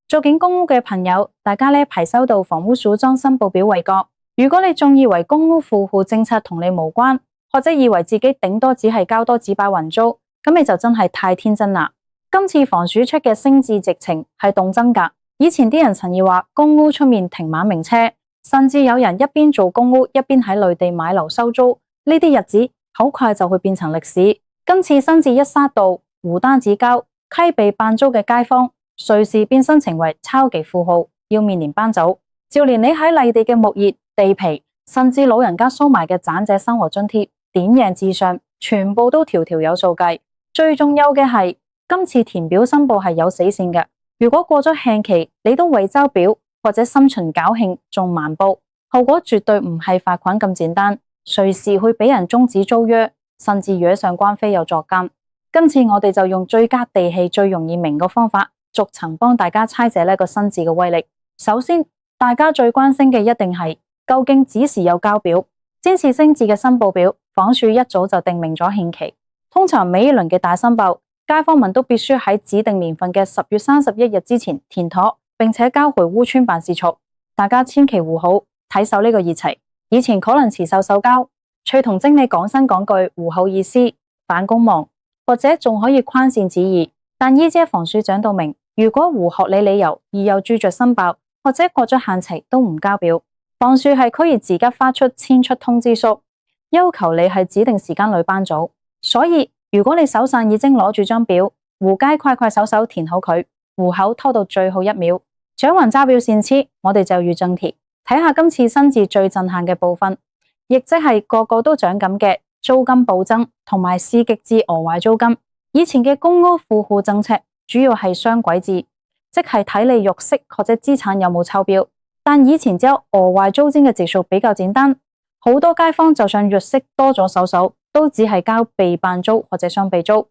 租緊公屋嘅朋友，大家呢排收到房屋署裝申報表為過。如果你仲以為公屋富戶政策同你無關，或者以為自己頂多只係交多幾百雲租，咁你就真係太天真啦。今次房署出嘅升至直情係動真㗎。以前啲人曾以話公屋出面停滿名車，甚至有人一邊做公屋一邊喺內地買樓收租，呢啲日子好快就會變成歷史。今次新置一沙道、湖單子交、溪被辦租嘅街坊，隨時變身成為超級富豪，要面臨搬走。就連你喺麗地嘅木業、地皮，甚至老人家收埋嘅長者生活津貼，點樣至上，全部都條條有數計。最重要嘅係，今次填表申報係有死線嘅。如果過咗限期，你都未交表或者心存僥倖仲瞞報，後果絕對唔係罰款咁簡單，隨時會俾人終止租約，甚至惹上官非有坐監。今次我哋就用最接地氣、最容易明嘅方法，逐層幫大家拆解呢個新制嘅威力。首先，大家最關心嘅一定係究竟幾時有交表？今次升至嘅申報表，房署一早就定明咗限期。通常每一輪嘅大申報，街坊們都必須喺指定年份嘅10月31日之前填妥，並且交回屋邨辦事處。大家千祈護好，睇守呢個日期。以前可能遲收手交，隨同經理講聲講句護好意思，返工忙，或者仲可以寬限旨意。但依家房署講到明，如果無合理理由而又拒絕申報，或者過咗限期都唔交表，房署係可以自己發出遷出通知書，要求你喺指定時間裏搬走。所以如果你手上已經攞住張表，戶街快手手填好佢，戶口拖到最後一秒，掌還揸表先黐，我哋就要正題睇下今次新制最震撼嘅部分，亦即係個個都漲緊嘅租金暴增同埋四極致餓壞租金。以前嘅公屋富戶政策主要係雙軌制，即係睇你入息或者資產有冇超標，但以前只有餓壞租金嘅指數比較簡單，好多街坊就算入息多咗少少，都只係交被辦租或者雙被租，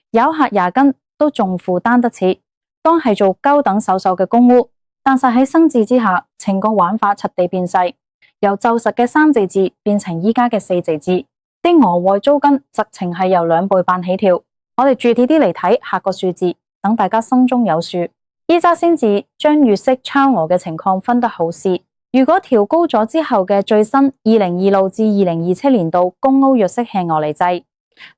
有客廿斤都仲負擔得起，當係做高等少少嘅公屋。但係喺新制之下，情況玩法徹底變細，由就實嘅3字制變成依家嘅4字制，啲額外租金直情係由2倍半起跳。我哋具體啲嚟睇下個數字，等大家心中有數。依家先至將月息超額嘅情況分得好細。如果調高咗之後嘅最新2026至2027年度公屋月息限額嚟計，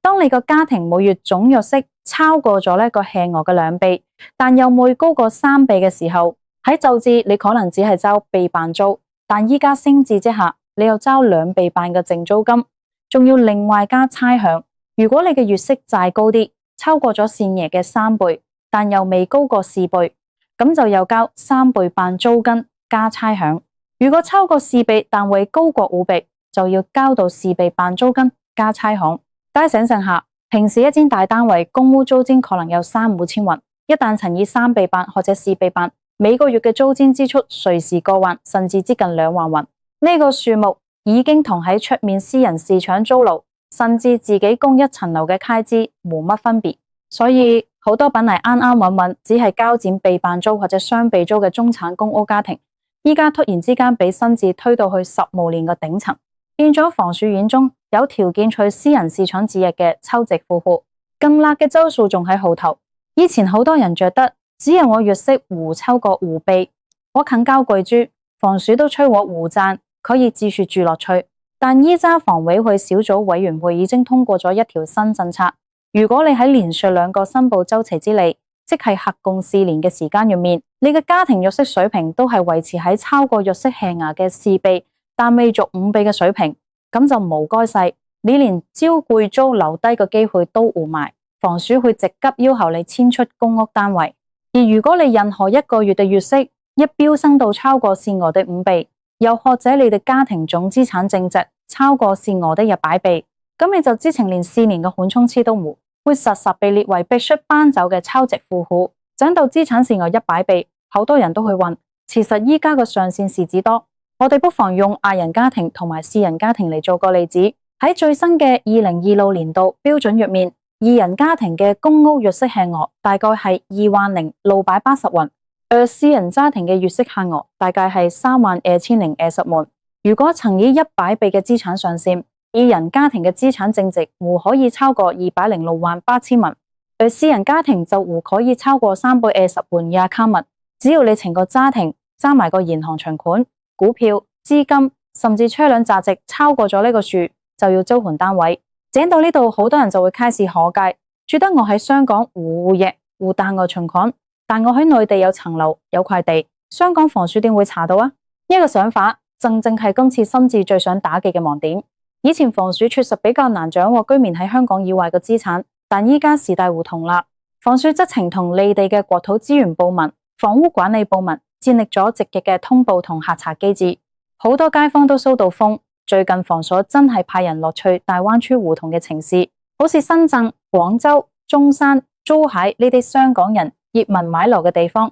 當你個家庭每月總月息超過咗呢個限額嘅2倍，但又未高過3倍嘅時候，喺舊制你可能只係交被辦租，但依家升至之下，你又交2倍半嘅淨租金，仲要另外加差餉。如果你嘅月息再高啲，超過咗現額嘅3倍，但又未高過4倍，咁就又交3倍半租金加差餉。如果超過4倍，但未高過5倍，就要交到4倍半租金加差餉。大家想象下，平時一間大單位公屋租金可能有3-5千元，一旦乘以3倍半或者4倍半，每個月嘅租金支出隨時過萬，甚至接近2萬元。呢個數目已經同喺出面私人市場租樓，甚至自己供一層樓嘅開支冇乜分別。所以好多本嚟啱啱穩穩，只係交佔被辦租或者雙被租嘅中產公屋家庭，依家突然之間俾新制推到去10萬年嘅頂層，變咗房署眼中有條件去私人市場置業嘅超值富戶。更辣嘅招數仲喺後頭。以前好多人覺得只有我月息唔超過5倍，我肯交貴租，房署都催我唔賺，可以繼續住落去。但依家房委會小組委員會已經通過咗一條新政策，如果你喺連續2個申報週期之內，即係合共4年嘅時間入面，你嘅家庭入息水平都係維持喺超過入息限額嘅4倍，但未足5倍嘅水平，咁就冇該晒，你連招貴租留低嘅機會都冇埋，房署會直急要求你遷出公屋單位。而如果你任何一個月嘅月息一飆升到超過限額的5倍，又或者你哋家庭總資產淨值超過限額的100倍，咁你就知情連4年嘅緩衝期都冇，會實時被列為必須搬走嘅超值富戶。整到資產限額100倍，好多人都去問，其實依家個上限是幾多？我哋不妨用亞人家庭同埋4人家庭嚟做個例子。喺最新嘅2026年度標準入面，2人家庭嘅公屋月息限額大概係20680元，而4人家庭嘅月息限額大概係32020元。如果乘以100倍嘅資產上限，2人家庭嘅資產淨值唔可以超過2068000元，而4人家庭就唔可以超過320元也卡物。只要你成個家庭揸埋個銀行存款、股票、資金，甚至車輛價值超過咗呢個數，就要租盤單位。講到呢度，好多人就會開始可計，覺得我喺香港戶役戶大額存款，但我喺內地有層樓有塊地，香港房署點會查到啊？呢個想法正係今次新智最想打擊嘅盲點。以前房署確實比較難掌握居民喺香港以外嘅資產，但依家時代唔同啦，房署則情同內地嘅國土資源部門、房屋管理部門建立咗積極嘅通報同核查機制，好多街坊都收到風。最近房署真係派人落去大灣區胡同嘅城市，好似深圳、廣州、中山、珠海呢啲香港人移民買樓嘅地方，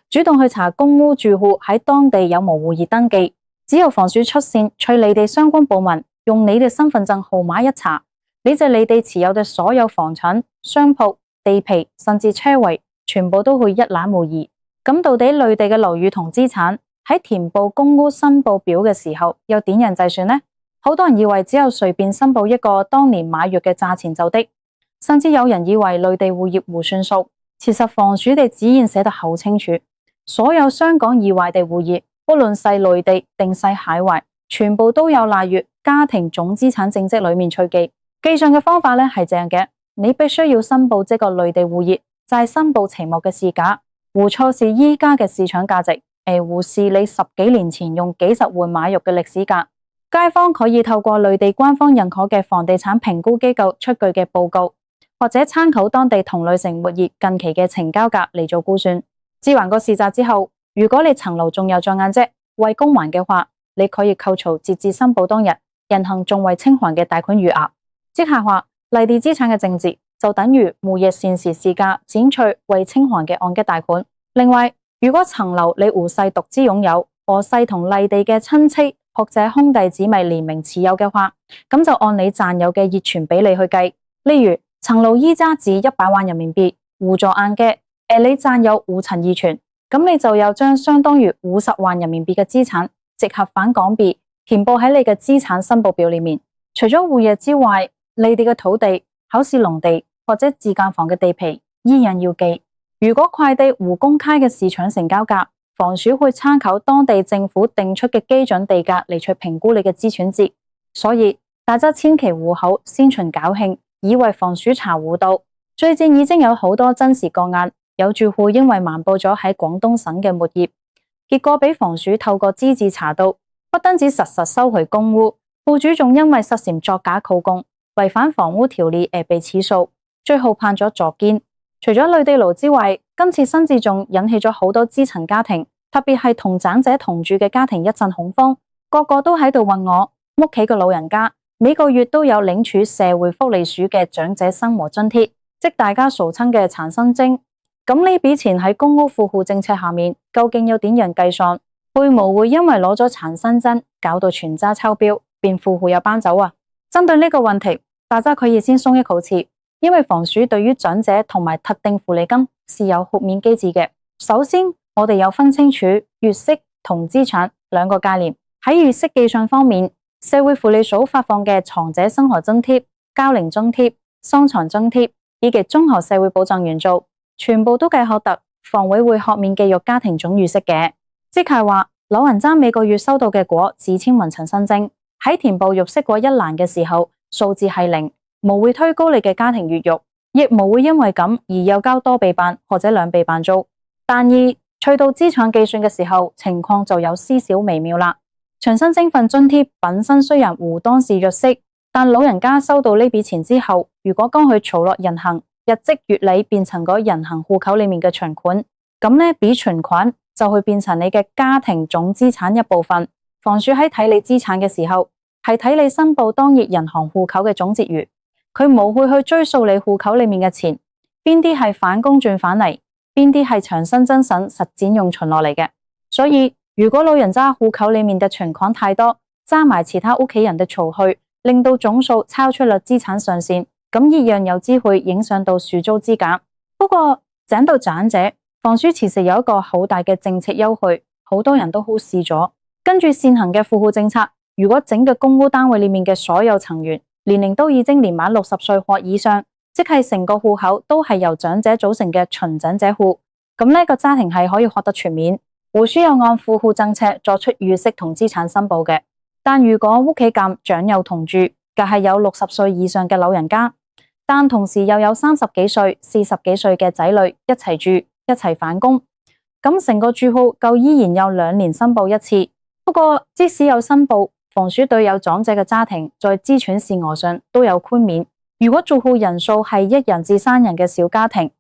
主動去查公屋住戶喺當地有冇戶役登記。只要房署出線，隨你哋相關部門用你哋身份證號碼一查，你哋持有嘅所有房產、商鋪、地皮甚至車位，全部都會一覽無遺。咁到底內地嘅樓宇同資產喺填報公屋申報表嘅時候，又點樣計算呢？好多人以為只有隨便申報一個當年買入嘅價錢就的，甚至有人以為內地戶役唔算數。其實房署嘅指引寫得好清楚，所有香港以外嘅戶役，不論係內地定係海外，全部都有納入家庭總資產淨值裏面去記。計算嘅方法咧係這樣嘅，你必須要申報這個內地戶役，就係申報期末嘅市價，戶錯是依家嘅市場價值。戶是你10幾年前用幾十萬買入嘅歷史價，街坊可以透過內地官方認可嘅房地產評估機構出具嘅報告，或者參考當地同類型物業近期嘅成交價嚟做估算。支還個市價之後，如果你層樓仲有障眼啫，未供還嘅話，你可以扣除截至申報當日銀行仲未清還嘅貸款餘額。即係話，內地資產嘅淨值就等於戶役現時市價減除未清還嘅按揭貸款。另外，如果層樓你戶勢獨資擁有，何勢同內地嘅親戚或者兄弟姊妹聯名持有嘅話，咁就按你佔有嘅業權比例去計。例如層樓依家值100萬人民幣，戶座按揭，你佔有5層業權，咁你就有將相當於50萬人民幣嘅資產折合返港幣填報喺你嘅資產申報表裏面。除咗戶役之外，你哋嘅土地、好似農地或者自建房嘅地皮依然要記。如果塊地唔公開嘅市場成交價，房署會參考當地政府定出嘅基準地價嚟去評估你嘅資產值。所以大家千祈唔好心存僥倖，以為房署查唔到。最近已經有好多真實個案，有住戶因為瞞報咗喺廣東省嘅物業，結果俾房署透過資質查到，不單止實時收回公屋，戶主仲因為涉嫌作假扣供，違反房屋條例而被起訴，最後判咗坐監。除咗內地樓之外，今次新智仲引起咗好多基層家庭，特別係同長者同住嘅家庭一陣恐慌，個個都喺度問我屋企嘅老人家每個月都有領取社會福利署嘅長者生活津貼，即大家俗稱嘅殘薪徵。咁呢筆錢喺公屋富戶政策下面，究竟要點樣計算？會唔會因為攞咗殘薪徵，搞到全家超標，變富戶有班走啊？針對呢個問題，大家可以先鬆一口氣。因為房署對於長者同埋特定福利金是有豁免機制嘅。首先，我哋有分清楚月息同資產兩個概念。喺月息計算方面，社會福利署發放嘅長者生活津貼、高齡津貼、傷殘津貼以及綜合社會保障援助，全部都計獲得房委會豁免計入家庭總月息嘅。即係話，老人家每個月收到嘅果只簽完陳新徵，喺填報入息嗰一欄嘅時候，數字係0。冇會推高你嘅家庭月入，亦冇會因為咁而有交多倍辦或者2倍辦租。但而去到資產計算嘅時候，情況就有絲少微妙啦。長新徵份津貼本身雖然唔當是入息，但老人家收到呢筆錢之後，如果將佢儲落銀行，日積月累變成個銀行戶口裏面嘅存款，咁呢筆存款就會變成你嘅家庭總資產一部分。房署喺睇你資產嘅時候，係睇你申報當月銀行戶口嘅總結餘。佢冇會去追溯你戶口裏面嘅錢，邊啲係返工轉返嚟，邊啲係長新徵省實踐用存落嚟嘅。所以如果老人家戶口裏面嘅存款太多，揸埋其他屋企人嘅儲蓄，令到總數超出了資產上限，咁一樣有機會影響到續租資格。不過講到長者，房署其實有一個好大嘅政策優惠，好多人都忽視咗。根據現行嘅富戶政策，如果整個公屋單位裏面嘅所有成員年齡都已經年滿60歲或以上，即係成個戶口都係由長者組成嘅純長者戶，咁呢個家庭係可以獲得全免。戶主有按富戶政策作出預息同資產申報嘅，但如果屋企間長幼同住，隔係有60歲以上嘅老人家，但同時又有30幾歲、40幾歲嘅仔女一齊住、一齊返工，咁成個住戶夠依然有2年申報一次。不過即使有申報，房署對有長者嘅家庭在資產事項上都有寬免。如果住戶人數係1人至3人嘅小家庭，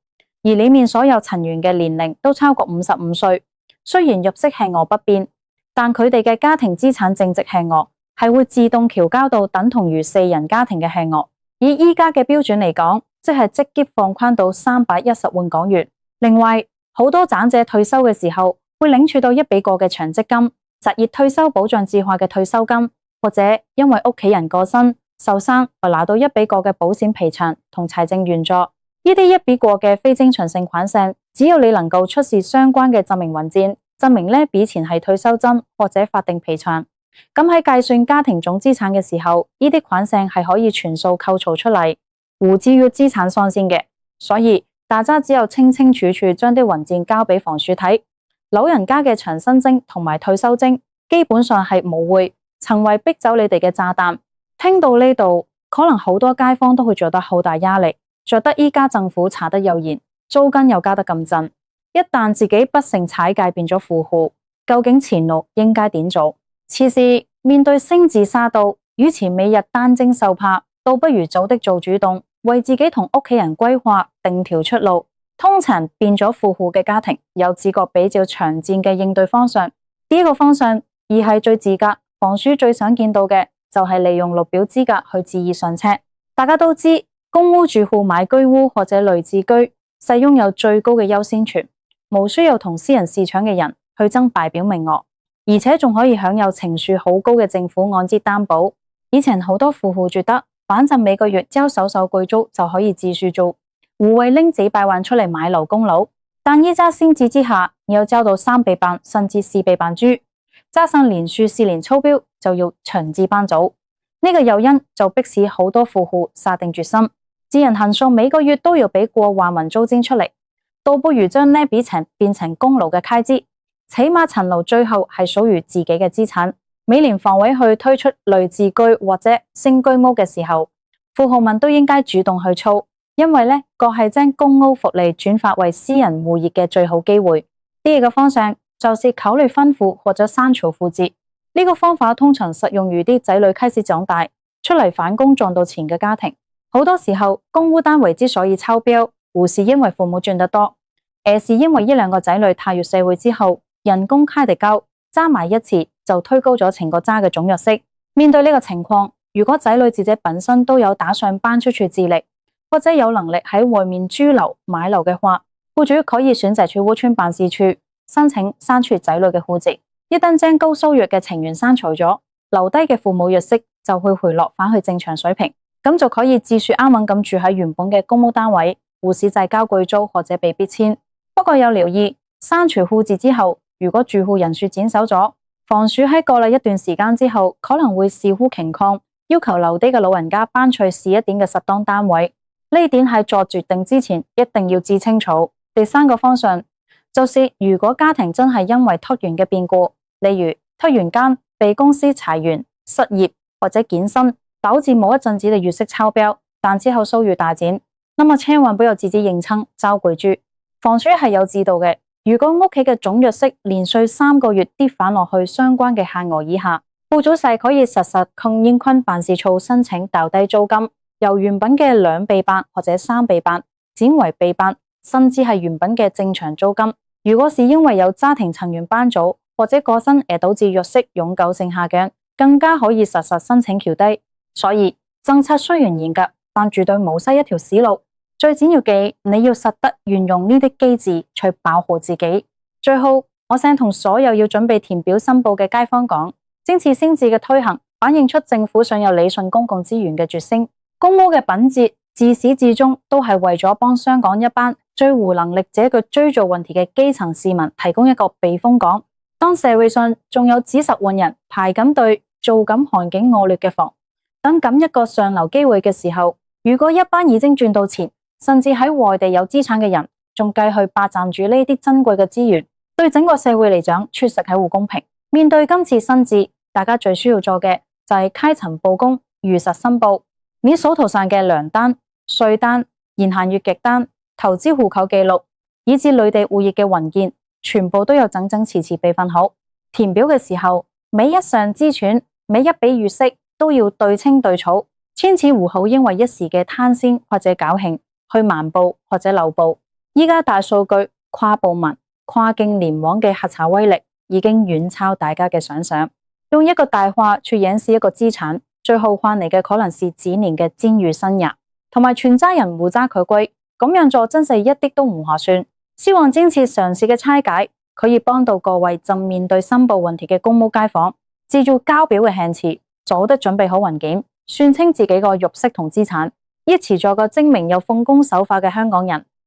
而裏面所有成員嘅年齡都超過55歲，雖然入息限額不變，但佢哋嘅家庭資產淨值限額係會自動調校到等同於4人家庭嘅限額。以依家嘅標準嚟講，即係直接放寬到310萬港元。另外，好多長者退休嘅時候會領取到一筆過嘅長積金、實業退休保障計劃嘅退休金，或者因為屋企人過身、受傷而拿到一筆過嘅保險賠償同財政援助。呢啲一筆過嘅非經常性款項，只要你能夠出示相關嘅證明文件，證明呢筆錢係退休金或者法定賠償，咁喺計算家庭總資產嘅時候，呢啲款項係可以全數扣除出嚟，唔至於資產上限嘅。所以大家只有清清楚楚將啲文件交俾房署睇，老人家嘅長生證同埋退休證基本上係冇會成為逼走你哋嘅炸彈。聽到呢度，可能好多街坊都會覺得好大壓力，覺得依家政府查得又嚴，租金又加得咁震，一旦自己不慎踩界變咗富戶，究竟前路應該點做？此時面對星字沙道，與其每日擔驚受怕，倒不如早啲做主動，為自己同屋企人規劃定條出路。通常變咗富戶嘅家庭有自覺比較長遠嘅應對方向，呢個方向而係最自覺，房署最想見到嘅就係利用綠表資格去置業上車。大家都知公屋住戶買居屋或者類置居，勢擁有最高嘅優先權，無需要同私人市場嘅人去爭代表名額，而且仲可以享有成數好高嘅政府按揭擔保。以前好多富戶覺得反正每個月交首巨租就可以自住做，唔會拎幾百萬出嚟買樓供樓，但依家先至之下要交到3倍半甚至4倍半租，加上連續4年超標就要長置班組，呢個誘因就迫使好多富戶下定決心，自行行數每個月都要俾過萬元租金出嚟，倒不如將呢筆錢變成供樓嘅開支，起碼層樓最後係屬於自己嘅資產。每年房委去推出類置居或者新居屋嘅時候，富戶們都應該主動去操，因為呢個係將公屋福利轉化為私人物業嘅最好機會。第二個方向就是考慮分戶或者刪除戶籍，呢個方法通常適用於啲仔女開始長大出嚟返工賺到錢嘅家庭。好多時候公屋單位之所以超標，唔係因為父母賺得多，而是因為1-2個仔女踏入社會之後，人工開得高，揸埋一次就推高咗成個家嘅總入息。面對呢個情況，如果仔女自己本身都有打算搬出去自力，或者有能力喺外面租樓買樓嘅話，戶主可以選擇去屋邨辦事處申請刪除仔女嘅戶籍。一旦將高收入嘅成員刪除咗，留低嘅父母入息就會回落返去正常水平，咁就可以自說安穩咁住喺原本嘅公屋單位，唔使再交貴租或者被逼遷。不過有留意，刪除戶籍之後，如果住戶人數減少咗，房署喺過了一段時間之後，可能會視乎情況，要求留低嘅老人家搬去試一點嘅適當單位。呢點喺作決定之前一定要知清楚。第三個方向就是，如果家庭真係因為突然嘅變故，例如突然間被公司裁員、失業或者減薪，導致某一陣子嘅月息超標，但之後收入大減，那麼千萬不要自己認親招貴租。房署係有指導嘅。如果屋企嘅總入息連續3個月跌返落去相關嘅限額以下，戶主係可以實時向應坤辦事處申請調低租金，由原本嘅2倍半或者3倍半轉為倍半，甚至係原本嘅正常租金。如果是因為有家庭成員搬走或者過身而導致入息永久性下降，更加可以實時申請調低。所以政策雖然嚴格，但絕對冇失一條死路。最緊要嘅，你要實得運用呢啲機制去保護自己。最後，我想同所有要準備填表申報嘅街坊講，今次新制嘅推行，反映出政府想要理順公共資源嘅決心。公屋嘅品質自始至終都係為咗幫香港一班最無能力者嘅追做問題嘅基層市民提供一個避風港。當社會上仲有幾十萬人排緊隊做緊環境惡劣嘅房，等緊一個上流機會嘅時候，如果一班已經賺到錢，甚至喺外地有資產嘅人仲繼續霸佔住呢啲珍貴嘅資源，對整個社會嚟講，確實係唔公平。面對今次新制，大家最需要做嘅就係開誠佈公、如實申報你手頭上嘅糧單、稅單、年限月結單、投資戶口記錄，以至類地戶業嘅文件，全部都有整整齊齊備份好。填表嘅時候，每一項支出、每一筆月息都要對清對楚，千祈唔好因為一時嘅貪心或者僥倖去瞞報或者漏報。依家大數據、跨部門、跨境聯網嘅核查威力已經遠超大家嘅想象。用一個大話去掩飾一個資產，最後換嚟嘅可能是幾年嘅監獄生涯，同埋全家人無家可歸。咁樣做真係一啲都唔划算。希望今次嘗試嘅拆解可以幫到各位正面對申報問題嘅公屋街坊，記住交表嘅限期，早啲準備好文件，算清自己個入息同資產，一起做個精明又奉公守法嘅香港人。